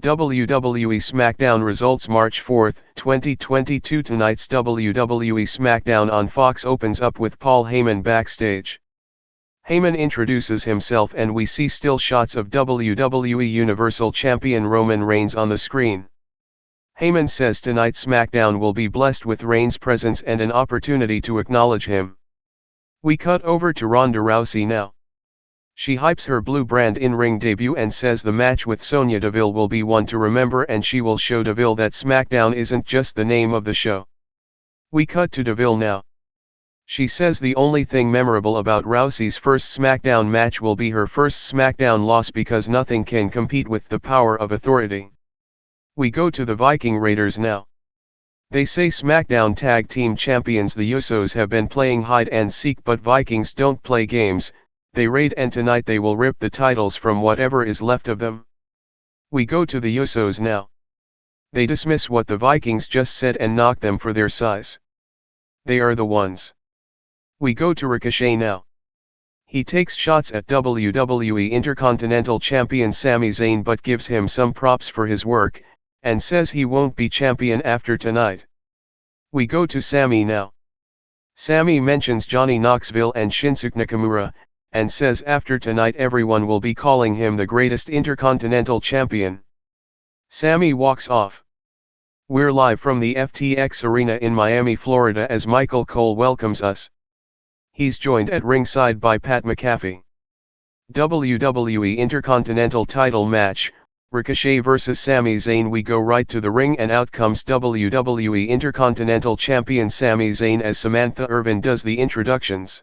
WWE SmackDown Results March 4, 2022. Tonight's WWE SmackDown on Fox opens up with Paul Heyman backstage. Heyman introduces himself and we see still shots of WWE Universal Champion Roman Reigns on the screen. Heyman says tonight's SmackDown will be blessed with Reigns' presence and an opportunity to acknowledge him. We cut over to Ronda Rousey now. She hypes her blue brand in-ring debut and says the match with Sonya Deville will be one to remember and she will show Deville that SmackDown isn't just the name of the show. We cut to Deville now. She says the only thing memorable about Rousey's first SmackDown match will be her first SmackDown loss because nothing can compete with the power of authority. We go to the Viking Raiders now. They say SmackDown Tag Team Champions the Usos have been playing hide and seek, but Vikings don't play games. They raid and tonight they will rip the titles from whatever is left of them. We go to the Usos now. They dismiss what the Vikings just said and knock them for their size. They are the ones. We go to Ricochet now. He takes shots at WWE Intercontinental Champion Sami Zayn but gives him some props for his work, and says he won't be champion after tonight. We go to Sami now. Sami mentions Johnny Knoxville and Shinsuke Nakamura, and says after tonight everyone will be calling him the greatest Intercontinental Champion. Sami walks off. We're live from the FTX Arena in Miami, Florida as Michael Cole welcomes us. He's joined at ringside by Pat McAfee. WWE Intercontinental title match, Ricochet vs Sami Zayn. We go right to the ring and out comes WWE Intercontinental Champion Sami Zayn as Samantha Irvin does the introductions.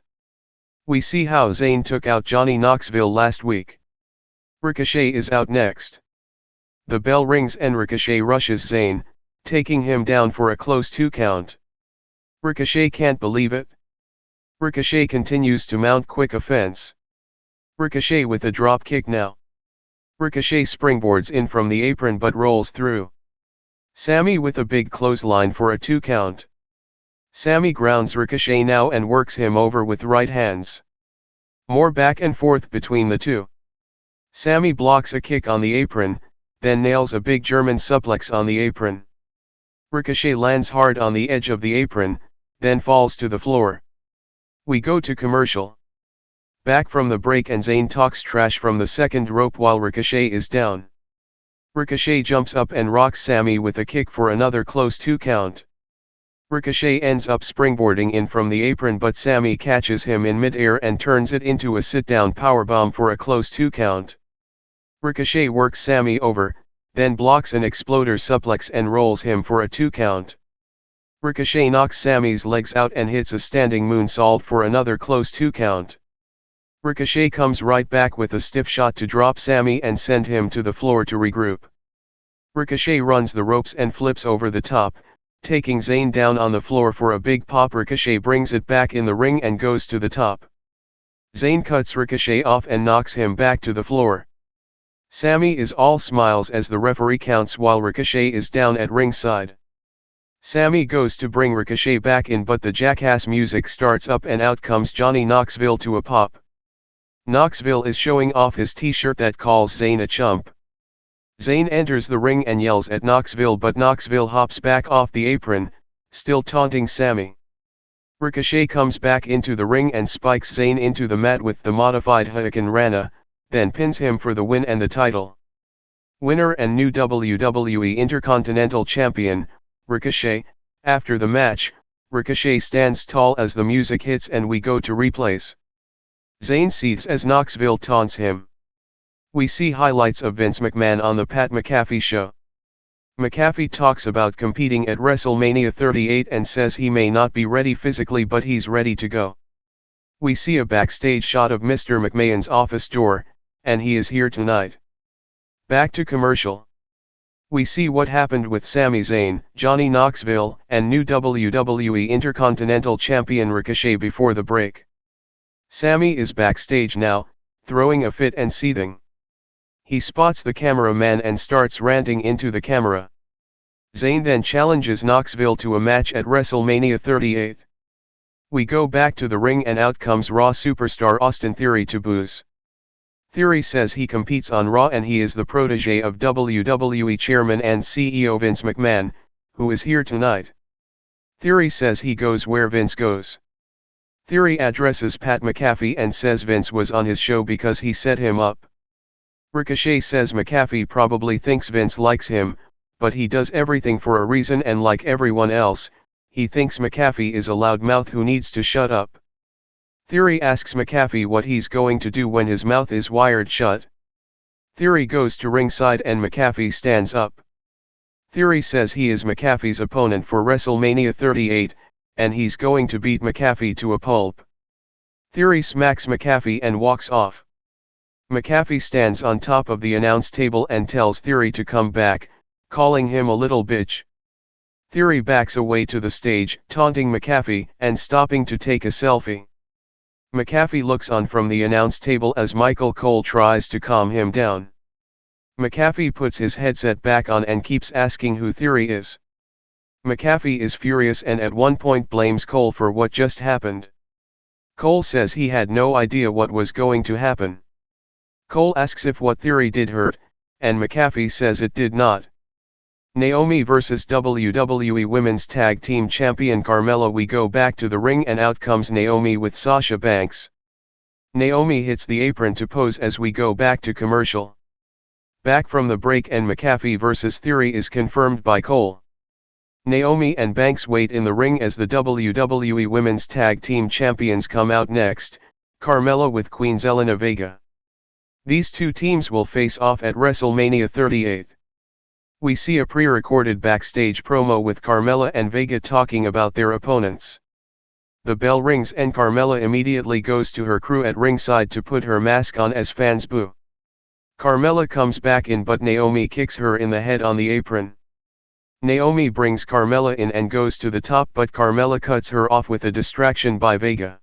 We see how Zayn took out Johnny Knoxville last week. Ricochet is out next. The bell rings and Ricochet rushes Zayn, taking him down for a close 2 count. Ricochet can't believe it. Ricochet continues to mount quick offense. Ricochet with a drop kick now. Ricochet springboards in from the apron but rolls through. Sami with a big clothesline for a 2 count. Sami grounds Ricochet now and works him over with right hands. More back and forth between the two. Sami blocks a kick on the apron, then nails a big German suplex on the apron. Ricochet lands hard on the edge of the apron, then falls to the floor. We go to commercial. Back from the break and Zayn talks trash from the second rope while Ricochet is down. Ricochet jumps up and rocks Sami with a kick for another close 2 count. Ricochet ends up springboarding in from the apron but Sami catches him in mid-air and turns it into a sit-down powerbomb for a close 2 count. Ricochet works Sami over, then blocks an exploder suplex and rolls him for a 2 count. Ricochet knocks Sami's legs out and hits a standing moonsault for another close 2 count. Ricochet comes right back with a stiff shot to drop Sami and send him to the floor to regroup. Ricochet runs the ropes and flips over the top, taking Zayn down on the floor for a big pop. Ricochet brings it back in the ring and goes to the top. Zayn cuts Ricochet off and knocks him back to the floor. Sami is all smiles as the referee counts while Ricochet is down at ringside. Sami goes to bring Ricochet back in but the jackass music starts up and out comes Johnny Knoxville to a pop. Knoxville is showing off his t-shirt that calls Zayn a chump. Zayn enters the ring and yells at Knoxville but Knoxville hops back off the apron, still taunting Sami. Ricochet comes back into the ring and spikes Zayn into the mat with the modified Hurricane Rana, then pins him for the win and the title. Winner and new WWE Intercontinental Champion, Ricochet. After the match, Ricochet stands tall as the music hits and we go to replays. Zayn seethes as Knoxville taunts him. We see highlights of Vince McMahon on the Pat McAfee show. McAfee talks about competing at WrestleMania 38 and says he may not be ready physically but he's ready to go. We see a backstage shot of Mr. McMahon's office door, and he is here tonight. Back to commercial. We see what happened with Sami Zayn, Johnny Knoxville, and new WWE Intercontinental Champion Ricochet before the break. Sami is backstage now, throwing a fit and seething. He spots the cameraman and starts ranting into the camera. Zayn then challenges Knoxville to a match at WrestleMania 38. We go back to the ring and out comes Raw superstar Austin Theory to booze. Theory says he competes on Raw and he is the protege of WWE Chairman and CEO Vince McMahon, who is here tonight. Theory says he goes where Vince goes. Theory addresses Pat McAfee and says Vince was on his show because he set him up. Ricochet says McAfee probably thinks Vince likes him, but he does everything for a reason and like everyone else, he thinks McAfee is a loudmouth who needs to shut up. Theory asks McAfee what he's going to do when his mouth is wired shut. Theory goes to ringside and McAfee stands up. Theory says he is McAfee's opponent for WrestleMania 38, and he's going to beat McAfee to a pulp. Theory smacks McAfee and walks off. McAfee stands on top of the announce table and tells Theory to come back, calling him a little bitch. Theory backs away to the stage, taunting McAfee and stopping to take a selfie. McAfee looks on from the announce table as Michael Cole tries to calm him down. McAfee puts his headset back on and keeps asking who Theory is. McAfee is furious and at one point blames Cole for what just happened. Cole says he had no idea what was going to happen. Cole asks if what Theory did hurt, and McAfee says it did not. Naomi vs WWE Women's Tag Team Champion Carmella. We go back to the ring and out comes Naomi with Sasha Banks. Naomi hits the apron to pose as we go back to commercial. Back from the break and McAfee vs Theory is confirmed by Cole. Naomi and Banks wait in the ring as the WWE Women's Tag Team Champions come out next, Carmella with Queen Zelina Vega. These two teams will face off at WrestleMania 38. We see a pre-recorded backstage promo with Carmella and Vega talking about their opponents. The bell rings and Carmella immediately goes to her crew at ringside to put her mask on as fans boo. Carmella comes back in but Naomi kicks her in the head on the apron. Naomi brings Carmella in and goes to the top but Carmella cuts her off with a distraction by Vega.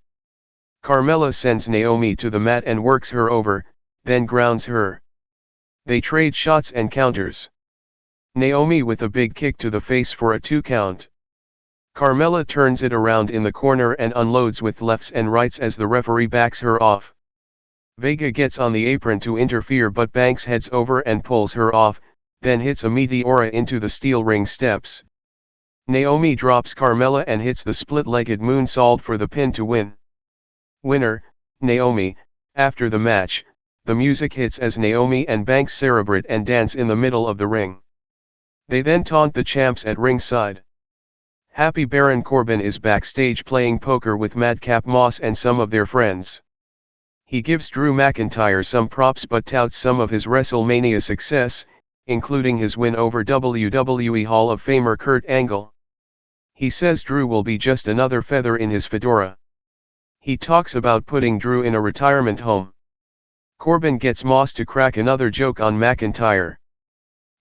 Carmella sends Naomi to the mat and works her over, then grounds her. They trade shots and counters. Naomi with a big kick to the face for a 2 count. Carmella turns it around in the corner and unloads with lefts and rights as the referee backs her off. Vega gets on the apron to interfere but Banks heads over and pulls her off, then hits a meteora into the steel ring steps. Naomi drops Carmella and hits the split-legged moonsault for the pin to win. Winner, Naomi. After the match, the music hits as Naomi and Banks celebrate and dance in the middle of the ring. They then taunt the champs at ringside. Happy Baron Corbin is backstage playing poker with Madcap Moss and some of their friends. He gives Drew McIntyre some props but touts some of his WrestleMania success, including his win over WWE Hall of Famer Kurt Angle. He says Drew will be just another feather in his fedora. He talks about putting Drew in a retirement home. Corbin gets Moss to crack another joke on McIntyre.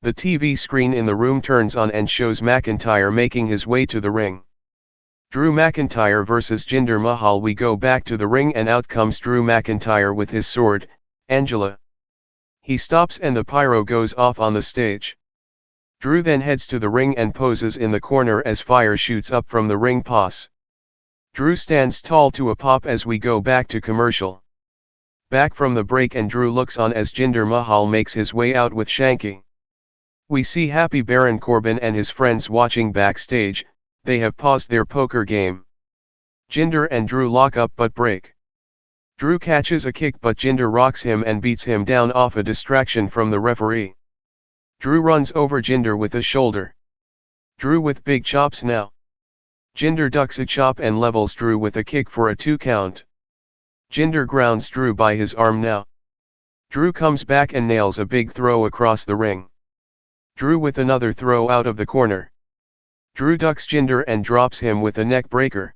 The TV screen in the room turns on and shows McIntyre making his way to the ring. Drew McIntyre vs Jinder Mahal. We go back to the ring and out comes Drew McIntyre with his sword, Angela. He stops and the pyro goes off on the stage. Drew then heads to the ring and poses in the corner as fire shoots up from the ring post. Drew stands tall to a pop as we go back to commercial. Back from the break and Drew looks on as Jinder Mahal makes his way out with Shanky. We see Happy Baron Corbin and his friends watching backstage. They have paused their poker game. Jinder and Drew lock up but break. Drew catches a kick but Jinder rocks him and beats him down off a distraction from the referee. Drew runs over Jinder with a shoulder. Drew with big chops now. Jinder ducks a chop and levels Drew with a kick for a 2 count. Jinder grounds Drew by his arm now. Drew comes back and nails a big throw across the ring. Drew with another throw out of the corner. Drew ducks Jinder and drops him with a neck breaker.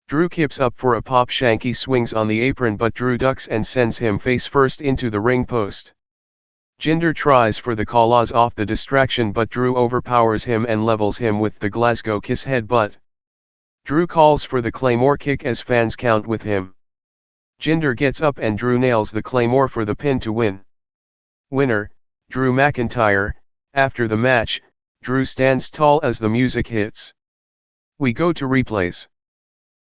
Drew kips up for a pop. Shanky swings on the apron but Drew ducks and sends him face first into the ring post. Jinder tries for the Kawlas off the distraction but Drew overpowers him and levels him with the Glasgow Kiss headbutt. Drew calls for the Claymore kick as fans count with him. Jinder gets up and Drew nails the Claymore for the pin to win. Winner, Drew McIntyre. After the match, Drew stands tall as the music hits. We go to replays.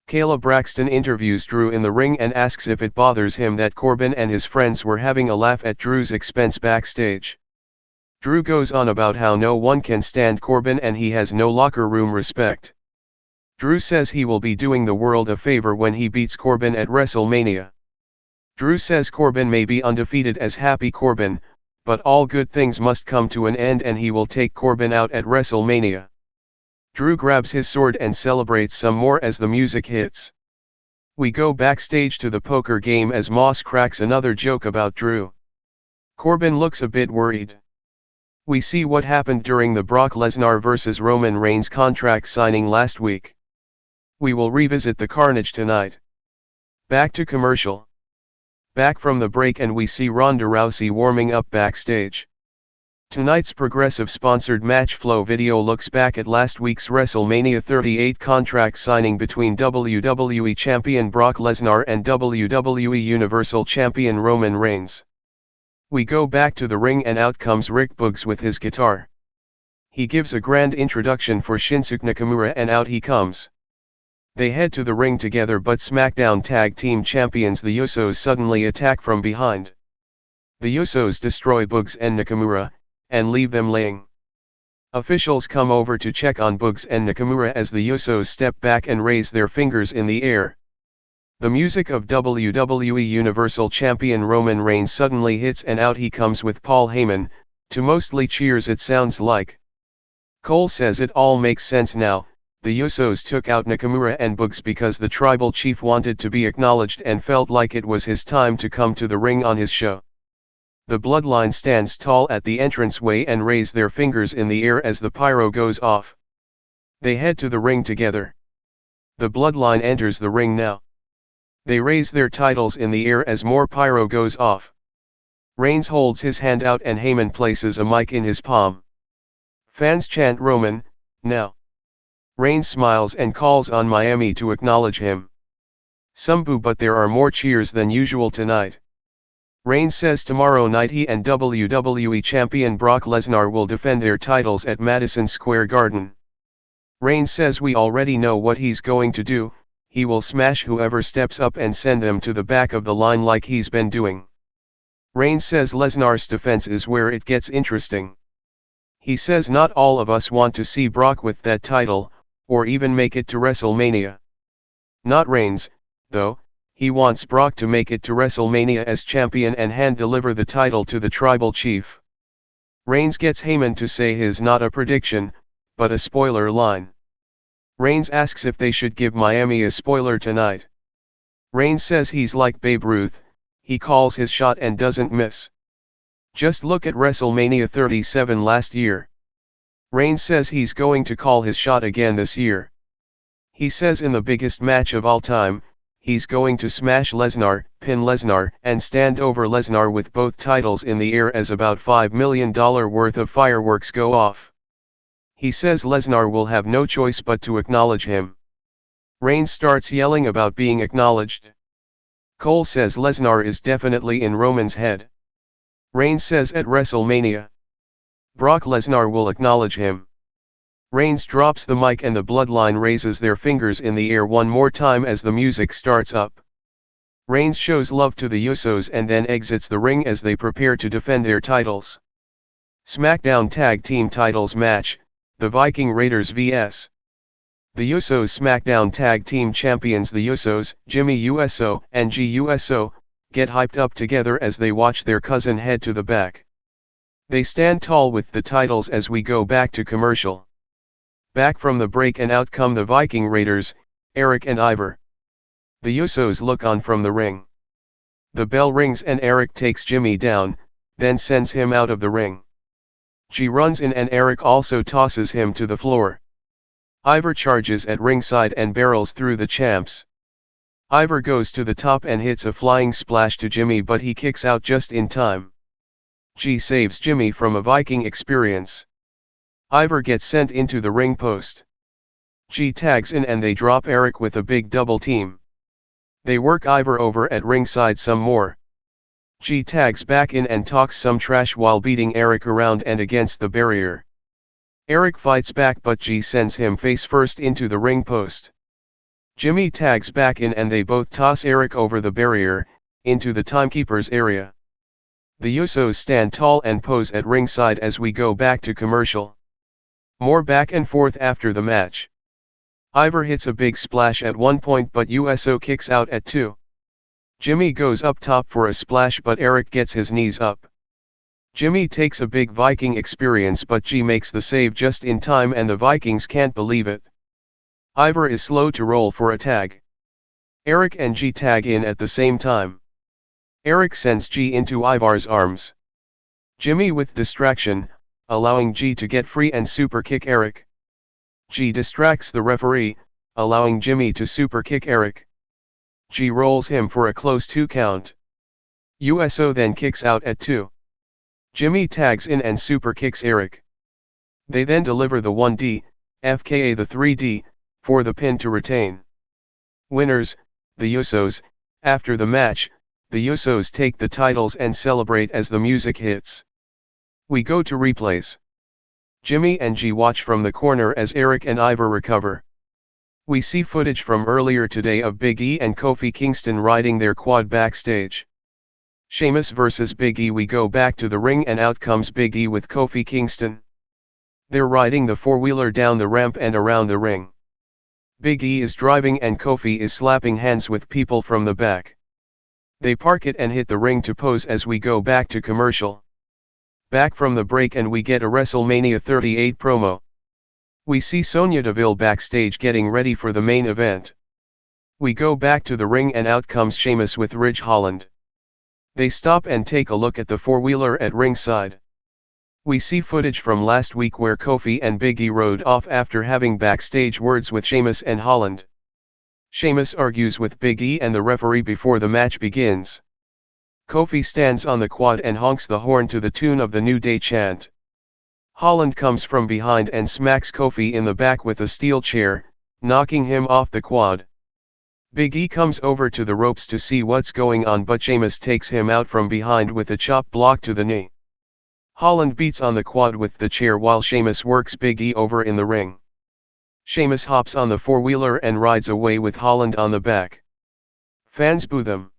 Kayla Braxton interviews Drew in the ring and asks if it bothers him that Corbin and his friends were having a laugh at Drew's expense backstage. Drew goes on about how no one can stand Corbin and he has no locker room respect. Drew says he will be doing the world a favor when he beats Corbin at WrestleMania. Drew says Corbin may be undefeated as Happy Corbin, but all good things must come to an end and he will take Corbin out at WrestleMania. Drew grabs his sword and celebrates some more as the music hits. We go backstage to the poker game as Moss cracks another joke about Drew. Corbin looks a bit worried. We see what happened during the Brock Lesnar vs. Roman Reigns contract signing last week. We will revisit the carnage tonight. Back to commercial. Back from the break and we see Ronda Rousey warming up backstage. Tonight's Progressive sponsored Match Flow video looks back at last week's WrestleMania 38 contract signing between WWE Champion Brock Lesnar and WWE Universal Champion Roman Reigns. We go back to the ring and out comes Rick Boogs with his guitar. He gives a grand introduction for Shinsuke Nakamura and out he comes. They head to the ring together but SmackDown Tag Team Champions the Usos suddenly attack from behind. The Usos destroy Boogs and Nakamura, and leave them laying. Officials come over to check on Boogs and Nakamura as the Usos step back and raise their fingers in the air. The music of WWE Universal Champion Roman Reigns suddenly hits and out he comes with Paul Heyman, to mostly cheers it sounds like. Cole says it all makes sense now. The Usos took out Nakamura and Boogs because the tribal chief wanted to be acknowledged and felt like it was his time to come to the ring on his show. The bloodline stands tall at the entranceway and raise their fingers in the air as the pyro goes off. They head to the ring together. The bloodline enters the ring now. They raise their titles in the air as more pyro goes off. Reigns holds his hand out and Heyman places a mic in his palm. Fans chant Roman, now. Reigns smiles and calls on Miami to acknowledge him. Some boo but there are more cheers than usual tonight. Reigns says tomorrow night he and WWE Champion Brock Lesnar will defend their titles at Madison Square Garden. Reigns says we already know what he's going to do, he will smash whoever steps up and send them to the back of the line like he's been doing. Reigns says Lesnar's defense is where it gets interesting. He says not all of us want to see Brock with that title, or even make it to WrestleMania. Not Reigns, though. He wants Brock to make it to WrestleMania as champion and hand-deliver the title to the tribal chief. Reigns gets Heyman to say his not a prediction, but a spoiler line. Reigns asks if they should give Miami a spoiler tonight. Reigns says he's like Babe Ruth, he calls his shot and doesn't miss. Just look at WrestleMania 37 last year. Reigns says he's going to call his shot again this year. He says in the biggest match of all time, he's going to smash Lesnar, pin Lesnar, and stand over Lesnar with both titles in the air as about $5 million worth of fireworks go off. He says Lesnar will have no choice but to acknowledge him. Reigns starts yelling about being acknowledged. Cole says Lesnar is definitely in Roman's head. Reigns says at WrestleMania, Brock Lesnar will acknowledge him. Reigns drops the mic and the bloodline raises their fingers in the air one more time as the music starts up. Reigns shows love to the Usos and then exits the ring as they prepare to defend their titles. SmackDown Tag Team Titles match, the Viking Raiders vs. The Usos. SmackDown Tag Team Champions the Usos, Jimmy Uso and Jey Uso, get hyped up together as they watch their cousin head to the back. They stand tall with the titles as we go back to commercial. Back from the break and out come the Viking Raiders, Erik and Ivar. The Usos look on from the ring. The bell rings and Erik takes Jimmy down, then sends him out of the ring. Jey runs in and Erik also tosses him to the floor. Ivar charges at ringside and barrels through the champs. Ivar goes to the top and hits a flying splash to Jimmy but he kicks out just in time. Jey saves Jimmy from a Viking experience. Ivar gets sent into the ring post. Jey tags in and they drop Erik with a big double team. They work Ivar over at ringside some more. Jey tags back in and talks some trash while beating Erik around and against the barrier. Erik fights back but Jey sends him face first into the ring post. Jimmy tags back in and they both toss Erik over the barrier, into the timekeeper's area. The Usos stand tall and pose at ringside as we go back to commercial. More back and forth after the match. Ivar hits a big splash at one point but Uso kicks out at 2. Jimmy goes up top for a splash but Erik gets his knees up. Jimmy takes a big Viking experience but G makes the save just in time and the Vikings can't believe it. Ivar is slow to roll for a tag. Erik and G tag in at the same time. Erik sends G into Ivar's arms. Jimmy with distraction, allowing G to get free and super kick Erik. G distracts the referee, allowing Jimmy to super kick Erik. G rolls him for a close 2 count. Uso then kicks out at 2. Jimmy tags in and super kicks Erik. They then deliver the 1D, FKA the 3D, for the pin to retain. Winners, the Usos. After the match, the Usos take the titles and celebrate as the music hits. We go to replays. Jimmy and G watch from the corner as Erik and Ivar recover. We see footage from earlier today of Big E and Kofi Kingston riding their quad backstage. Sheamus vs Big E. We go back to the ring and out comes Big E with Kofi Kingston. They're riding the four-wheeler down the ramp and around the ring. Big E is driving and Kofi is slapping hands with people from the back. They park it and hit the ring to pose as we go back to commercial. Back from the break and we get a WrestleMania 38 promo. We see Sonya Deville backstage getting ready for the main event. We go back to the ring and out comes Sheamus with Ridge Holland. They stop and take a look at the four-wheeler at ringside. We see footage from last week where Kofi and Big E rode off after having backstage words with Sheamus and Holland. Sheamus argues with Big E and the referee before the match begins. Kofi stands on the quad and honks the horn to the tune of the New Day chant. Holland comes from behind and smacks Kofi in the back with a steel chair, knocking him off the quad. Big E comes over to the ropes to see what's going on but Sheamus takes him out from behind with a chop block to the knee. Holland beats on the quad with the chair while Sheamus works Big E over in the ring. Sheamus hops on the four-wheeler and rides away with Holland on the back. Fans boo them.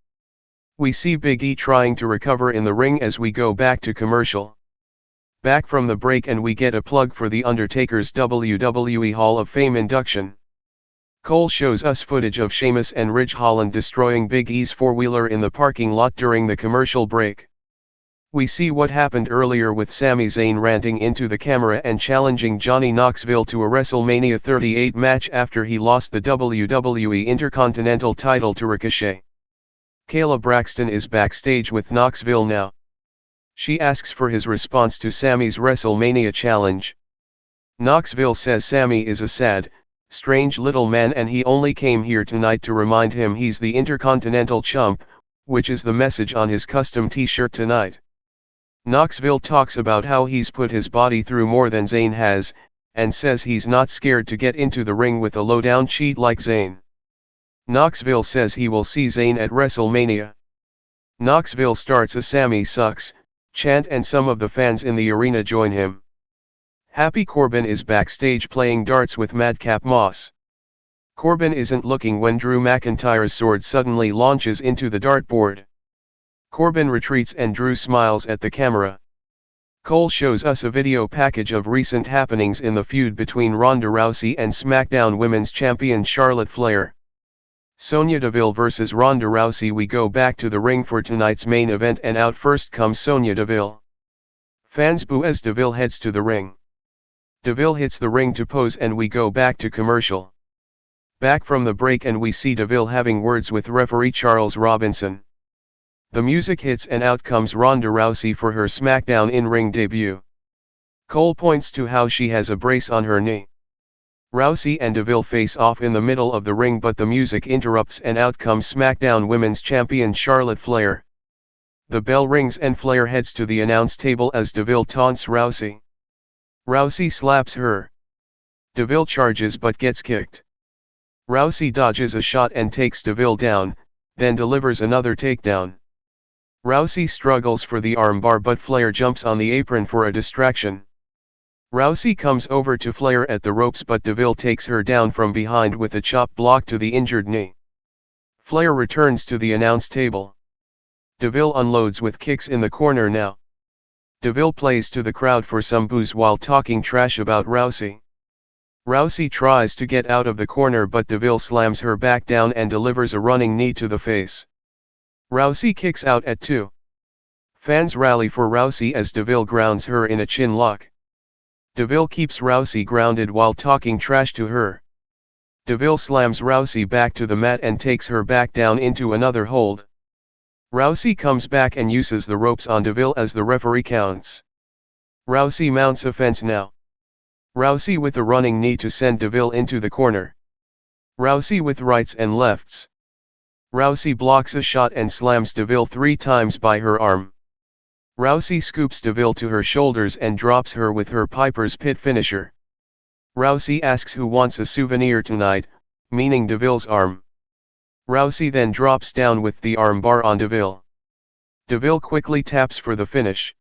We see Big E trying to recover in the ring as we go back to commercial. Back from the break and we get a plug for The Undertaker's WWE Hall of Fame induction. Cole shows us footage of Sheamus and Ridge Holland destroying Big E's four-wheeler in the parking lot during the commercial break. We see what happened earlier with Sami Zayn ranting into the camera and challenging Johnny Knoxville to a WrestleMania 38 match after he lost the WWE Intercontinental title to Ricochet. Kayla Braxton is backstage with Knoxville now. She asks for his response to Sami's WrestleMania challenge. Knoxville says Sami is a sad, strange little man and he only came here tonight to remind him he's the Intercontinental Chump, which is the message on his custom t-shirt tonight. Knoxville talks about how he's put his body through more than Zayn has, and says he's not scared to get into the ring with a low-down cheat like Zayn. Knoxville says he will see Zayn at WrestleMania. Knoxville starts a Sami sucks chant and some of the fans in the arena join him. Happy Corbin is backstage playing darts with Madcap Moss. Corbin isn't looking when Drew McIntyre's sword suddenly launches into the dartboard. Corbin retreats and Drew smiles at the camera. Cole shows us a video package of recent happenings in the feud between Ronda Rousey and SmackDown Women's Champion Charlotte Flair. Sonya Deville vs Ronda Rousey. We go back to the ring for tonight's main event and out first comes Sonya Deville. Fans boo as Deville heads to the ring. Deville hits the ring to pose and we go back to commercial. Back from the break and we see Deville having words with referee Charles Robinson. The music hits and out comes Ronda Rousey for her SmackDown in-ring debut. Cole points to how she has a brace on her knee. Rousey and Deville face off in the middle of the ring but the music interrupts and out comes SmackDown Women's Champion Charlotte Flair. The bell rings and Flair heads to the announce table as Deville taunts Rousey. Rousey slaps her. Deville charges but gets kicked. Rousey dodges a shot and takes Deville down, then delivers another takedown. Rousey struggles for the armbar but Flair jumps on the apron for a distraction. Rousey comes over to Flair at the ropes, but Deville takes her down from behind with a chop block to the injured knee. Flair returns to the announce table. Deville unloads with kicks in the corner now. Deville plays to the crowd for some boos while talking trash about Rousey. Rousey tries to get out of the corner, but Deville slams her back down and delivers a running knee to the face. Rousey kicks out at 2. Fans rally for Rousey as Deville grounds her in a chin lock. Deville keeps Rousey grounded while talking trash to her. Deville slams Rousey back to the mat and takes her back down into another hold. Rousey comes back and uses the ropes on Deville as the referee counts. Rousey mounts a fence now. Rousey with the running knee to send Deville into the corner. Rousey with rights and lefts. Rousey blocks a shot and slams Deville 3 times by her arm. Rousey scoops Deville to her shoulders and drops her with her Piper's Pit finisher. Rousey asks who wants a souvenir tonight, meaning Deville's arm. Rousey then drops down with the arm bar on Deville. Deville quickly taps for the finish.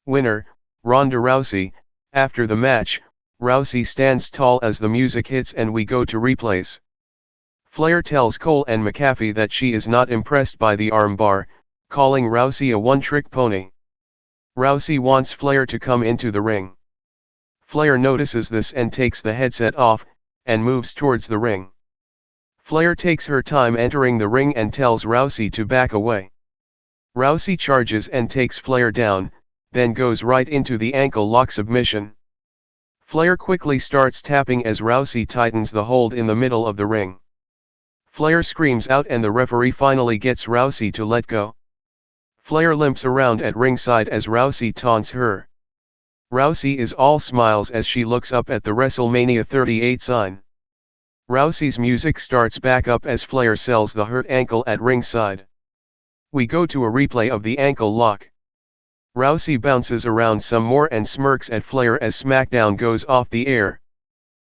Winner, Ronda Rousey. After the match, Rousey stands tall as the music hits and we go to replays. Flair tells Cole and McAfee that she is not impressed by the arm bar, calling Rousey a one-trick pony. Rousey wants Flair to come into the ring. Flair notices this and takes the headset off, and moves towards the ring. Flair takes her time entering the ring and tells Rousey to back away. Rousey charges and takes Flair down, then goes right into the ankle lock submission. Flair quickly starts tapping as Rousey tightens the hold in the middle of the ring. Flair screams out and the referee finally gets Rousey to let go. Flair limps around at ringside as Rousey taunts her. Rousey is all smiles as she looks up at the WrestleMania 38 sign. Rousey's music starts back up as Flair sells the hurt ankle at ringside. We go to a replay of the ankle lock. Rousey bounces around some more and smirks at Flair as SmackDown goes off the air.